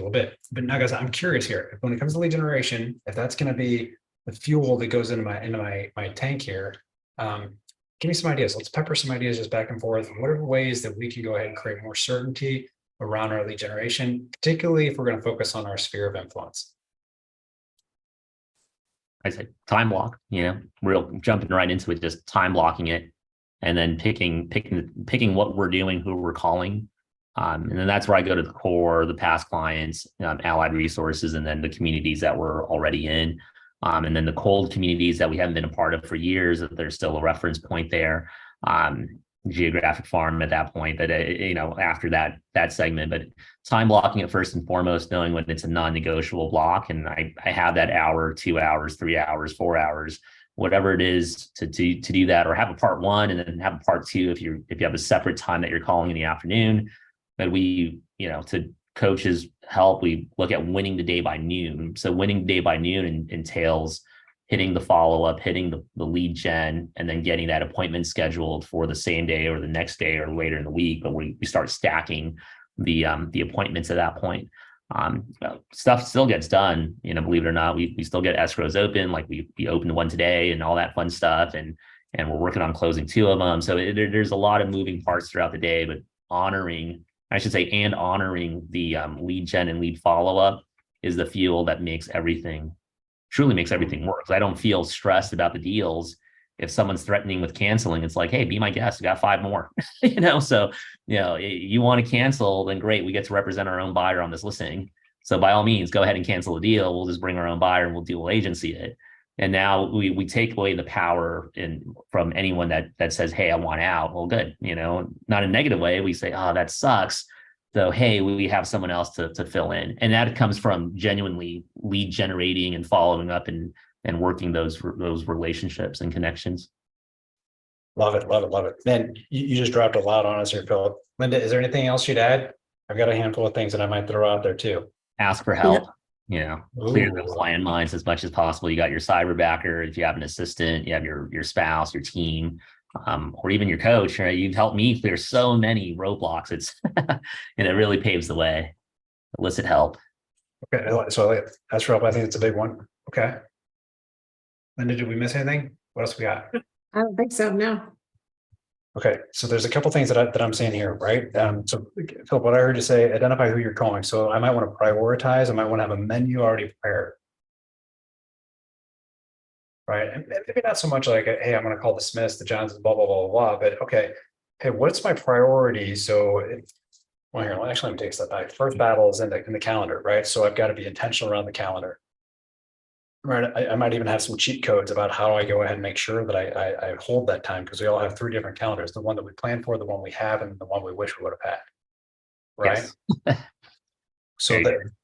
little bit. But now, guys, I'm curious here. When it comes to lead generation, if that's going to be the fuel that goes into my tank here, give me some ideas. Let's pepper some ideas just back and forth. What are ways that we can go ahead and create more certainty around our lead generation, particularly if we're going to focus on our sphere of influence? I said time block, real jumping right into it, just time blocking it, and then picking what we're doing, who we're calling. And then that's where I go to the core, the past clients, allied resources, and then the communities that we're already in. And then the cold communities that we haven't been a part of for years, that there's still a reference point there. Geographic farm at that point, but after that segment, but time blocking it first and foremost, knowing when it's a non-negotiable block, and I have that hour, 2 hours, 3 hours, 4 hours, whatever it is to do that, or have a part one and then have a part two if you have a separate time that you're calling in the afternoon. But we, to coaches' help, we look at winning the day by noon. So winning the day by noon entails hitting the follow-up, hitting the lead gen, and then getting that appointment scheduled for the same day or the next day or later in the week. But we start stacking the appointments at that point. Stuff still gets done, believe it or not. We still get escrows open, like we opened one today and all that fun stuff. And we're working on closing 2 of them. So there's a lot of moving parts throughout the day, but honoring the lead gen and lead follow-up is the fuel that truly makes everything work. I don't feel stressed about the deals. If someone's threatening with canceling, it's like, hey, be my guest. We got 5 more, So, you want to cancel, then great. We get to represent our own buyer on this listing. So by all means, go ahead and cancel the deal. We'll just bring our own buyer and we'll dual agency it. And now we take away the power from anyone that says, hey, I want out. Well, good. Not in a negative way. We say, oh, that sucks. So, hey, we have someone else to fill in. And that comes from genuinely lead generating and following up and working those relationships and connections. Love it, love it, love it. Man, you just dropped a lot on us here, Philip. Linda, is there anything else you'd add? I've got a handful of things that I might throw out there too. Ask for help. Clear those landmines as much as possible. You got your cyberbacker. If you have an assistant, you have your spouse, your team, or even your coach. Right? You've helped me clear so many roadblocks. It's and it really paves the way. Elicit help. Okay, so ask for help. I think it's a big one. Okay, Linda, did we miss anything? What else we got? I don't think so. No. Okay, so there's a couple things that I'm saying here, right? So Philip, what I heard you say, identify who you're calling. So I might want to prioritize. I might want to have a menu already prepared, right? And maybe not so much like, hey, I'm going to call the Smiths, the Johnsons, blah, blah, blah, blah, but okay, hey, what's my priority? So, well, here, actually, let me take a step back. First battle is in the calendar, right? So I've got to be intentional around the calendar. Right. I might even have some cheat codes about how I go ahead and make sure that I hold that time, because we all have 3 different calendars: the one that we plan for, the one we have, and the one we wish we would have had. Right. Yes. So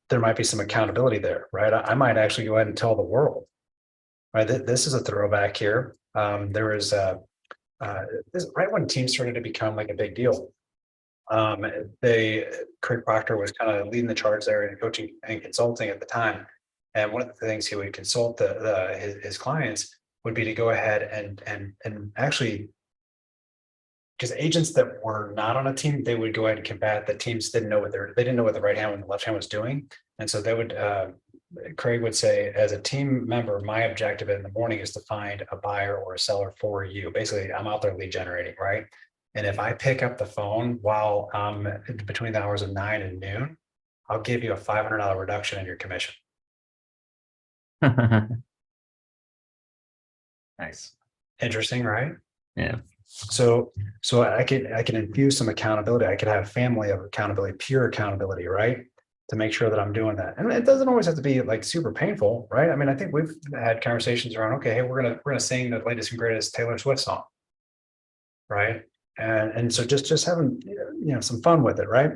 there might be some accountability there, right? I might actually go ahead and tell the world, right? This is a throwback here. There was this right when teams started to become like a big deal. Craig Proctor was kind of leading the charge there in coaching and consulting at the time. And one of the things he would consult his clients would be to go ahead and actually, because agents that were not on a team, they would go ahead and combat the teams didn't know what they didn't know what the right hand and the left hand was doing. And so they would, Craig would say, as a team member, my objective in the morning is to find a buyer or a seller for you. Basically, I'm out there lead generating, right? And if I pick up the phone while between the hours of 9 and noon, I'll give you a $500 reduction in your commission. Nice. Interesting, right? Yeah. So I can infuse some accountability. I could have family of accountability, pure accountability, right? To make sure that I'm doing that. And it doesn't always have to be like super painful, right? I mean, I think we've had conversations around, okay, hey, we're gonna sing the latest and greatest Taylor Swift song, right? And so just having some fun with it, right?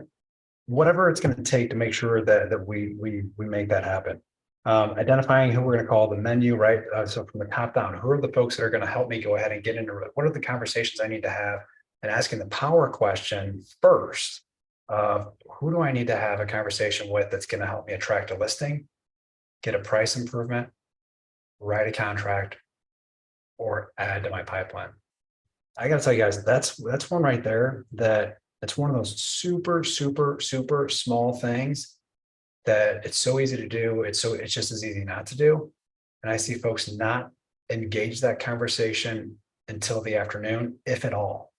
Whatever it's going to take to make sure that we make that happen. Identifying who we're going to call, the menu, right? So from the top down, who are the folks that are going to help me go ahead and get into it? What are the conversations I need to have? And asking the power question first of who do I need to have a conversation with that's going to help me attract a listing, get a price improvement, write a contract, or add to my pipeline. I got to tell you guys, that's one right there that's one of those super, super, super small things that it's so easy to do. It's just as easy not to do. And I see folks not engage that conversation until the afternoon, if at all.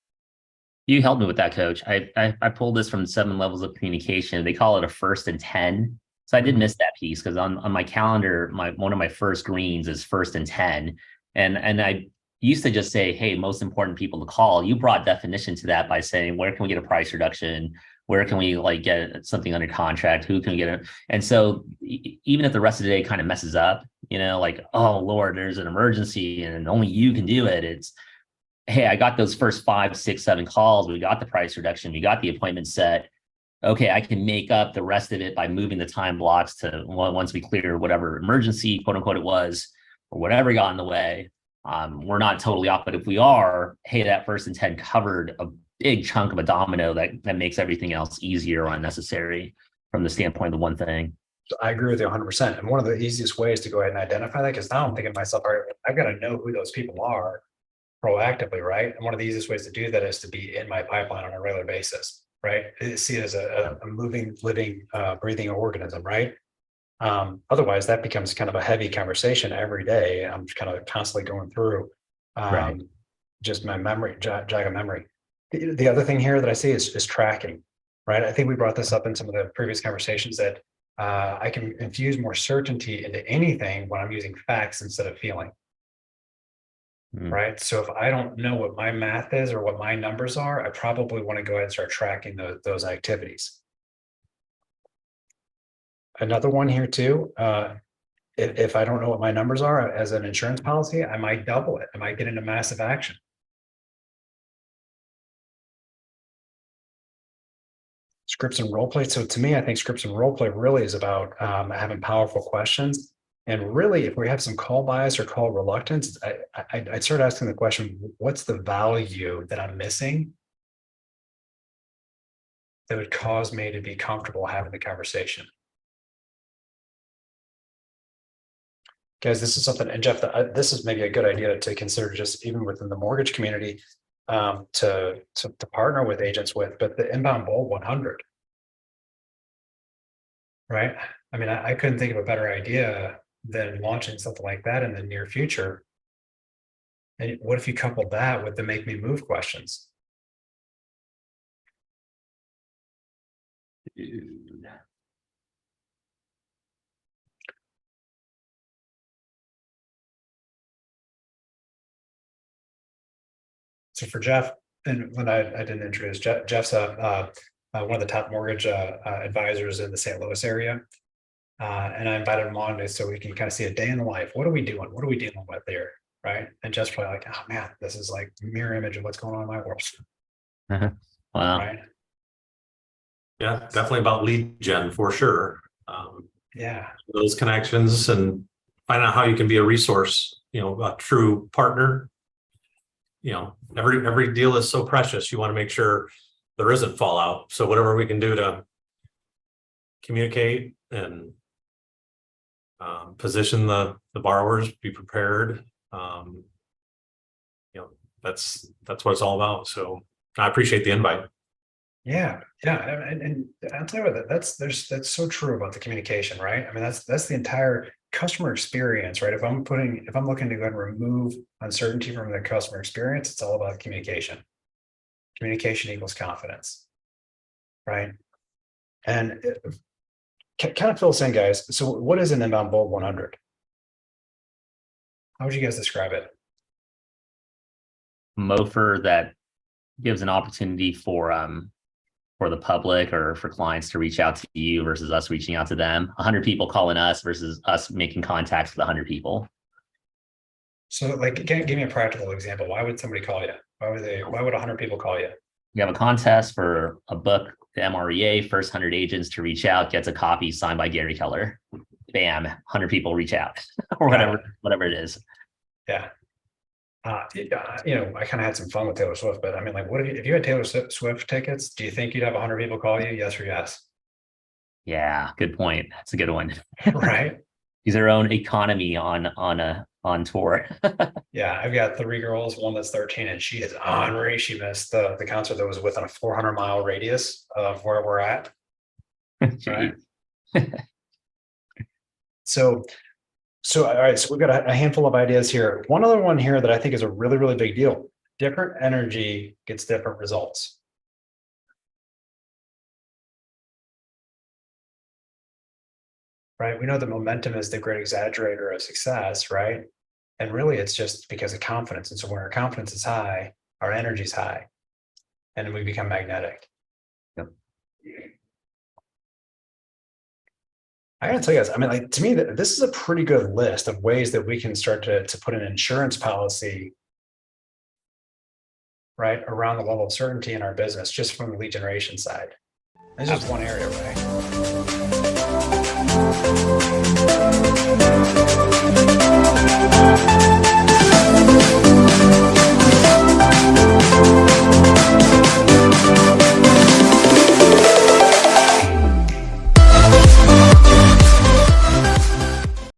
You helped me with that, coach. I pulled this from 7 levels of communication. They call it a first and 10. So I did miss that piece because on my calendar, one of my first greens is first and 10. And I used to just say, hey, most important people to call. You brought definition to that by saying, where can we get a price reduction? Where can we like get something under contract? Who can we get it? And so even if the rest of the day kind of messes up, like, oh Lord, there's an emergency and only you can do it. It's, hey, I got those first 5, 6, 7 calls. We got the price reduction. We got the appointment set. Okay, I can make up the rest of it by moving the time blocks to once we clear whatever emergency, quote unquote, it was, or whatever got in the way. We're not totally off, but if we are, hey, that first and 10 covered a big chunk of a domino that makes everything else easier or unnecessary from the standpoint of the one thing. I agree with you 100%. And one of the easiest ways to go ahead and identify that, because now I'm thinking to myself, all right, I've got to know who those people are proactively, right? And one of the easiest ways to do that is to be in my pipeline on a regular basis, right? See it as a moving, living, breathing organism, right? Otherwise, that becomes kind of a heavy conversation every day. I'm kind of constantly going through Right. just my memory, jog of memory. The other thing here that I see is tracking, right? I think we brought this up in some of the previous conversations that I can infuse more certainty into anything when I'm using facts instead of feeling. Right. So if I don't know what my math is or what my numbers are, I probably want to go ahead and start tracking those activities. Another one here too, if I don't know what my numbers are as an insurance policy, I might double it. I might get into massive action. Scripts and role play. So to me, I think scripts and role play really is about having powerful questions. And really, if we have some call bias or call reluctance, I'd start asking the question, what's the value that I'm missing that would cause me to be comfortable having the conversation? Guys, this is something, and Jeff, this is maybe a good idea to consider just even within the mortgage community to partner with agents with, but the inbound bold 100. Right? I mean, I couldn't think of a better idea than launching something like that in the near future. And what if you coupled that with the make me move questions? Dude. So for Jeff, and when I didn't introduce Jeff's one of the top mortgage advisors in the St. Louis area. And I invited him on so we can kind of see a day in the life. What are we doing? What are we dealing with there? Right. And Jeff's probably like, oh man, this is like mirror image of what's going on in my world. Wow. Right. Yeah, definitely about lead gen for sure. Yeah. Those connections and find out how you can be a resource, a true partner. Every deal is so precious. You want to make sure there isn't fallout. So whatever we can do to communicate and position the borrowers, be prepared. That's what it's all about. So I appreciate the invite. Yeah, and I'll tell you what, that's so true about the communication, right? I mean, that's the entire customer experience, right? If I'm looking to go and remove uncertainty from the customer experience, it's all about communication. Communication equals confidence, right? And kind of fill us in, guys. So, what is an inbound bold 100? How would you guys describe it? Mofer that gives an opportunity for the public or for clients to reach out to you versus us reaching out to them. 100 people calling us versus us making contacts with 100 people. So, like, give me a practical example. Why would somebody call you? Why would 100 people call you? We have a contest for a book, the MREA, first 100 agents to reach out, gets a copy signed by Gary Keller. Bam, 100 people reach out or whatever it is. Yeah. I kind of had some fun with Taylor Swift, but I mean, like, what if you had Taylor Swift tickets? Do you think you'd have 100 people call you? Yes or yes? Yeah, good point. That's a good one. Right. He's their own economy on tour. Yeah, I've got 3 girls, one that's 13, and she is ornery. She missed the concert that was within a 400-mile radius of where we're at. Right. So, all right, so we've got a handful of ideas here. One other one here that I think is a really, really big deal. Different energy gets different results. Right? We know that momentum is the great exaggerator of success, right? And really it's just because of confidence. And so when our confidence is high, our energy is high, and we become magnetic. Yep. I gotta tell you guys, I mean, like, to me, this is a pretty good list of ways that we can start to put an insurance policy, right, around the level of certainty in our business, just from the lead generation side. It's just one area, right?